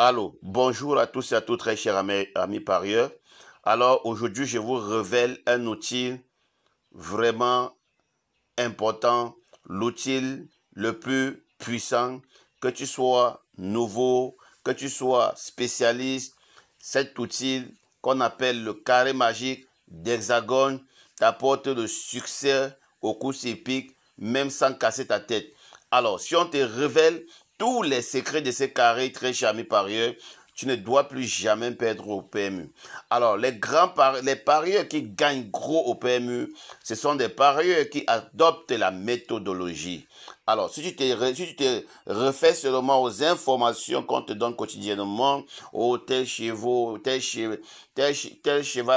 Allô, bonjour à tous et à toutes, très chers amis parieurs. Alors, aujourd'hui, je vous révèle un outil vraiment important, l'outil le plus puissant, que tu sois nouveau, que tu sois spécialiste. Cet outil qu'on appelle le carré magique d'Hexagone t'apporte le succès aux courses hippiques, même sans casser ta tête. Alors, si on te révèle tous les secrets de ces carrés, très chers amis parieurs, tu ne dois plus jamais perdre au PMU. Alors, les parieurs qui gagnent gros au PMU, ce sont des parieurs qui adoptent la méthodologie. Alors, si tu te refais seulement aux informations qu'on te donne quotidiennement, oh, tel cheval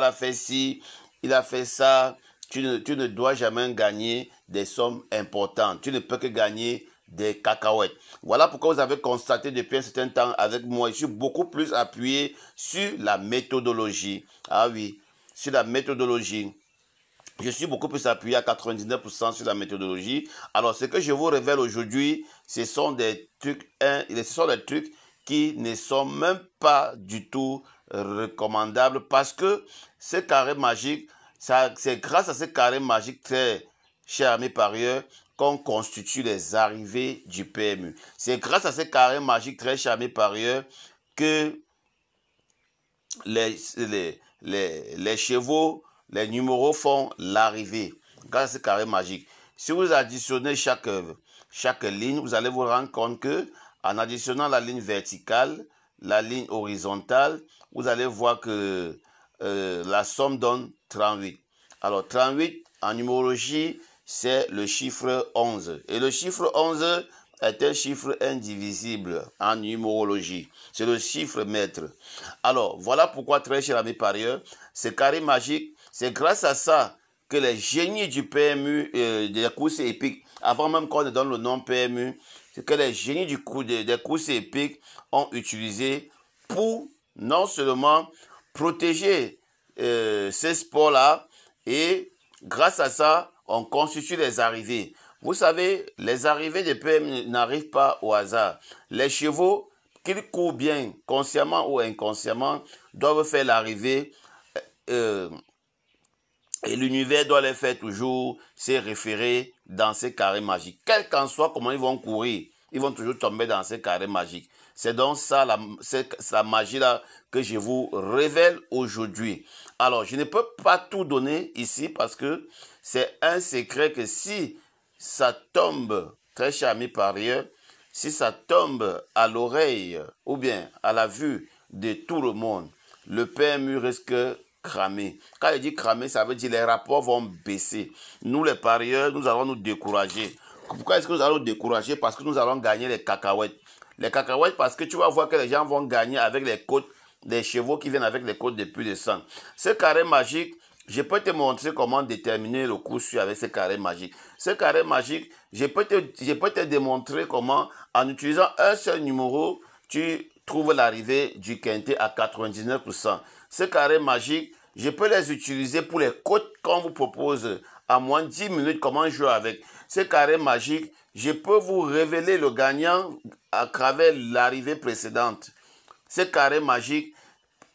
a fait ci, il a fait ça, tu ne dois jamais gagner des sommes importantes. Tu ne peux que gagner des cacahuètes. Voilà pourquoi vous avez constaté depuis un certain temps avec moi, je suis beaucoup plus appuyé sur la méthodologie. Ah oui, sur la méthodologie. Je suis beaucoup plus appuyé à 99% sur la méthodologie. Alors, ce que je vous révèle aujourd'hui, ce sont des trucs qui ne sont même pas du tout recommandables parce que ce carré magique, c'est grâce à ce carré magique très cher à mes parieurs qu'on constitue les arrivées du PMU. C'est grâce à ce carré magique très cher à mes parieurs que les chevaux, les numéros font l'arrivée grâce à ce carré magique. Si vous additionnez chaque ligne, vous allez vous rendre compte que en additionnant la ligne verticale, la ligne horizontale, vous allez voir que la somme donne 38. Alors 38 en numérologie, c'est le chiffre 11. Et le chiffre 11 est un chiffre indivisible en numérologie. C'est le chiffre maître. Alors, voilà pourquoi, très chers amis parieurs, ce carré magique, c'est grâce à ça que les génies du PMU, des courses épiques, avant même qu'on ne donne le nom PMU, c'est que les génies des courses épiques ont utilisé pour non seulement protéger ces sports-là, et grâce à ça, on constitue les arrivées. Vous savez, les arrivées des PM n'arrivent pas au hasard. Les chevaux, qu'ils courent bien, consciemment ou inconsciemment, doivent faire l'arrivée et l'univers doit les faire toujours se référer dans ces carrés magiques. Quel qu'en soit comment ils vont courir, ils vont toujours tomber dans ces carrés magiques. C'est donc ça, la magie-là que je vous révèle aujourd'hui. Alors, je ne peux pas tout donner ici parce que c'est un secret que si ça tombe, très cher ami parieur, si ça tombe à l'oreille ou bien à la vue de tout le monde, le PMU risque cramer. Quand je dis cramer, ça veut dire les rapports vont baisser. Nous, les parieurs, nous allons nous décourager. Pourquoi est-ce que nous allons nous décourager? Parce que nous allons gagner les cacahuètes. Les cacahuètes, parce que tu vas voir que les gens vont gagner avec les côtes des chevaux qui viennent avec les côtes de plus de 100. Ce carré magique, je peux te montrer comment déterminer le coup sûr avec ce carré magique. Ce carré magique, je peux te démontrer comment, en utilisant un seul numéro, tu trouves l'arrivée du quintet à 99%. Ce carré magique, je peux les utiliser pour les cotes qu'on vous propose à moins de 10 minutes, comment jouer avec. Ce carré magique, je peux vous révéler le gagnant à travers l'arrivée précédente. Ce carré magique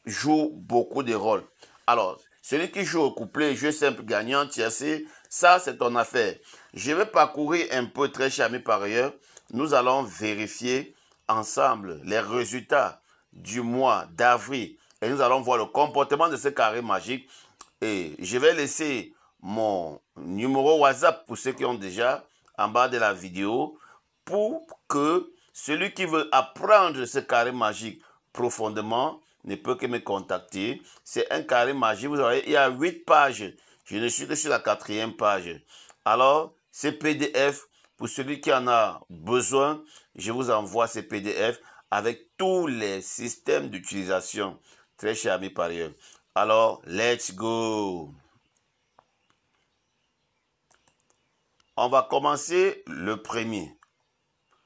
joue beaucoup de rôles. Alors, celui qui joue au couplet, jeu simple gagnant, tiercé, ça c'est ton affaire. Je vais parcourir un peu, très cher ami parieur. Nous allons vérifier ensemble les résultats du mois d'avril. Et nous allons voir le comportement de ce carré magique. Et je vais laisser mon numéro WhatsApp pour ceux qui ont déjà en bas de la vidéo pour que celui qui veut apprendre ce carré magique profondément ne peut que me contacter. C'est un carré magique. Vous voyez, il y a 8 pages. Je ne suis que sur la 4e page. Alors, ces PDF, pour celui qui en a besoin, je vous envoie ces PDF avec tous les systèmes d'utilisation. Très cher ami parieur. Alors, let's go. On va commencer le premier.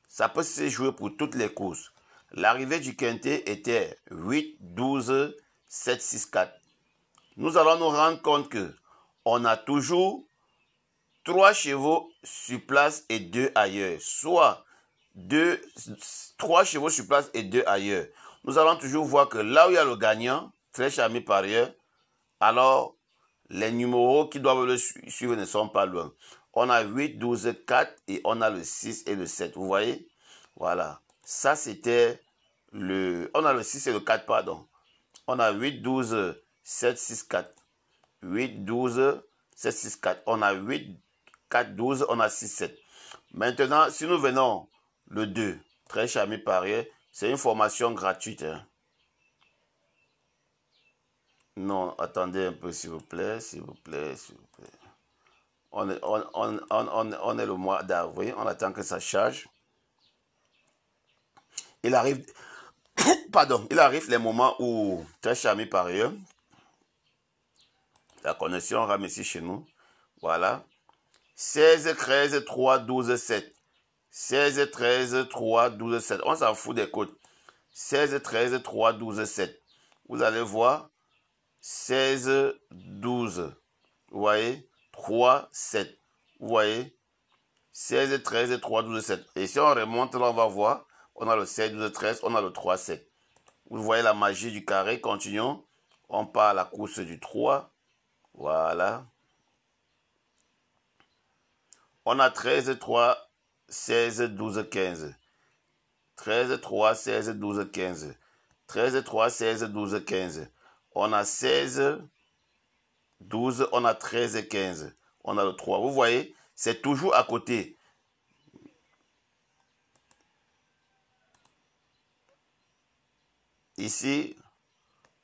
Ça peut se jouer pour toutes les courses. L'arrivée du quintet était 8, 12, 7, 6, 4. Nous allons nous rendre compte que on a toujours 3 chevaux sur place et 2 ailleurs. Soit 3 chevaux sur place et 2 ailleurs. nous allons toujours voir que là où il y a le gagnant, très cher ami parieur, alors les numéros qui doivent le suivre ne sont pas loin. On a 8, 12, 4 et on a le 6 et le 7. Vous voyez? Voilà. Ça, c'était le... On a le 6 et le 4, pardon. On a 8, 12, 7, 6, 4. 8, 12, 7, 6, 4. On a 8, 4, 12, on a 6, 7. Maintenant, si nous venons le 2, très cher ami parieur, c'est une formation gratuite. Hein. Non, attendez un peu, s'il vous plaît, s'il vous plaît, s'il vous plaît. On est le mois d'avril, on attend que ça charge. Il arrive, pardon, il arrive les moments où, très cher ami parieur, la connexion rame ici chez nous. Voilà. 16, 13, 3, 12, 7. 16, 13, 3, 12, 7. On s'en fout des codes. 16, 13, 3, 12, 7. Vous allez voir. 16, 12. Vous voyez? 3, 7. Vous voyez? 16, 13, 3, 12, 7. Et si on remonte, là, on va voir. On a le 16, 12, 13. On a le 3, 7. Vous voyez la magie du carré. Continuons. On part à la course du 3. Voilà. On a 13, 3, 16, 12, 15. 13, 3, 16, 12, 15. 13, 3, 16, 12, 15. On a 16, 12, on a 13 et 15. On a le 3. Vous voyez, c'est toujours à côté. Ici,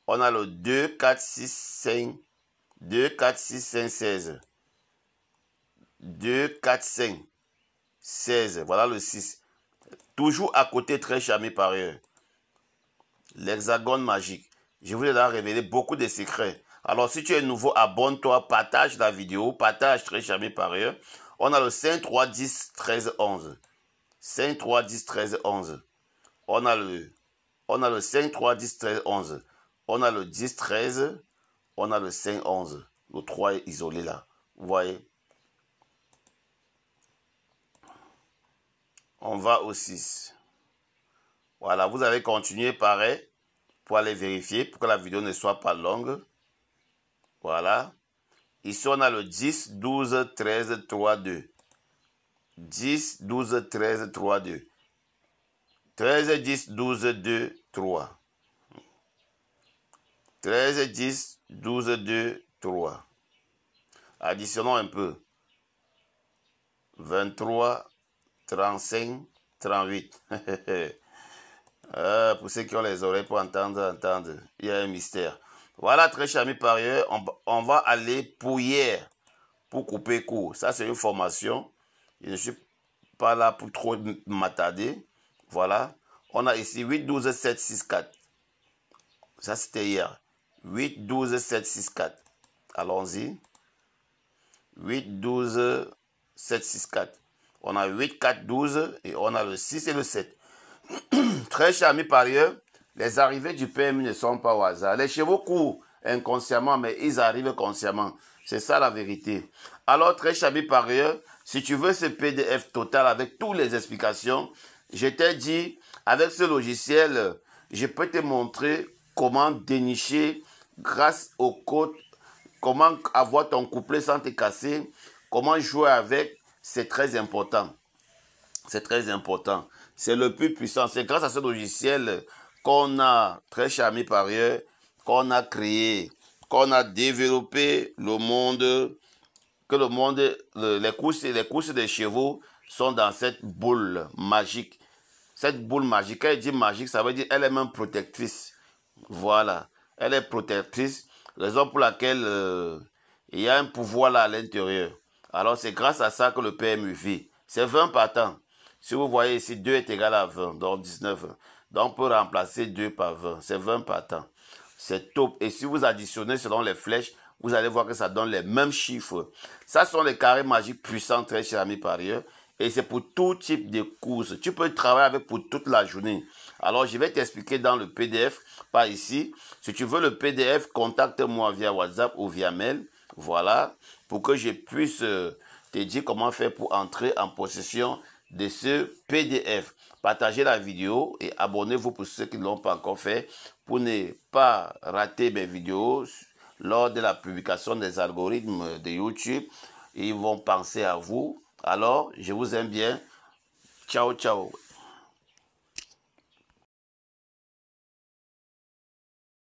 on a le 2, 4, 6, 5. 2, 4, 6, 5, 16. 2, 4, 5. 16. Voilà le 6. Toujours à côté, très cher ami parieur. L'hexagone magique. Je vous ai déjà révélé beaucoup de secrets. Alors, si tu es nouveau, abonne-toi, partage la vidéo, partage très cher ami parieur. On a le 5, 3, 10, 13, 11. 5, 3, 10, 13, 11. On a le 5, 3, 10, 13, 11. On a le 10, 13. On a le 5, 11. Le 3 est isolé là. Vous voyez? On va au 6. Voilà, vous allez continuer pareil pour aller vérifier, pour que la vidéo ne soit pas longue. Voilà. Ici, on a le 10, 12, 13, 3, 2. 10, 12, 13, 3, 2. 13, 10, 12, 2, 3. 13, 10, 12, 2, 3. Additionnons un peu. 23, 35, 38. Pour ceux qui ont les oreilles pour entendre. Il y a un mystère. Voilà, très cher ami parieur, on va aller pour hier, pour couper court. Ça, c'est une formation. Je ne suis pas là pour trop m'attarder. Voilà. On a ici 8, 12, 7, 6, 4. Ça, c'était hier. 8, 12, 7, 6, 4. Allons-y. 8, 12, 7, 6, 4. On a 8, 4, 12 et on a le 6 et le 7. Très cher ami parieur, les arrivées du PMU ne sont pas au hasard. Les chevaux courent inconsciemment, mais ils arrivent consciemment. C'est ça la vérité. Alors, très cher ami parieur, si tu veux ce PDF total avec toutes les explications, je t'ai dit, avec ce logiciel, je peux te montrer comment dénicher grâce au code, comment avoir ton couplet sans te casser, comment jouer avec, c'est très important. C'est très important. C'est le plus puissant. C'est grâce à ce logiciel qu'on a, très cher ami parieur, qu'on a créé, qu'on a développé le monde, que le monde, les courses des chevaux sont dans cette boule magique. Cette boule magique, quand elle dit magique, ça veut dire elle est même protectrice. Voilà. Elle est protectrice, raison pour laquelle il y a un pouvoir là à l'intérieur. Alors c'est grâce à ça que le PMU vit. C'est 20 partants. Si vous voyez ici, 2 est égal à 20, donc 19. Donc on peut remplacer 2 par 20. C'est 20 partants. C'est top. Et si vous additionnez selon les flèches, vous allez voir que ça donne les mêmes chiffres. Ça sont les carrés magiques puissants, très chers amis parieurs. Et c'est pour tout type de courses. Tu peux travailler avec pour toute la journée. Alors, je vais t'expliquer dans le PDF, pas ici. Si tu veux le PDF, contacte-moi via WhatsApp ou via mail. Voilà, pour que je puisse te dire comment faire pour entrer en possession de ce PDF. Partagez la vidéo et abonnez-vous pour ceux qui ne l'ont pas encore fait pour ne pas rater mes vidéos lors de la publication des algorithmes de YouTube. Ils vont penser à vous. Alors, je vous aime bien. Ciao, ciao.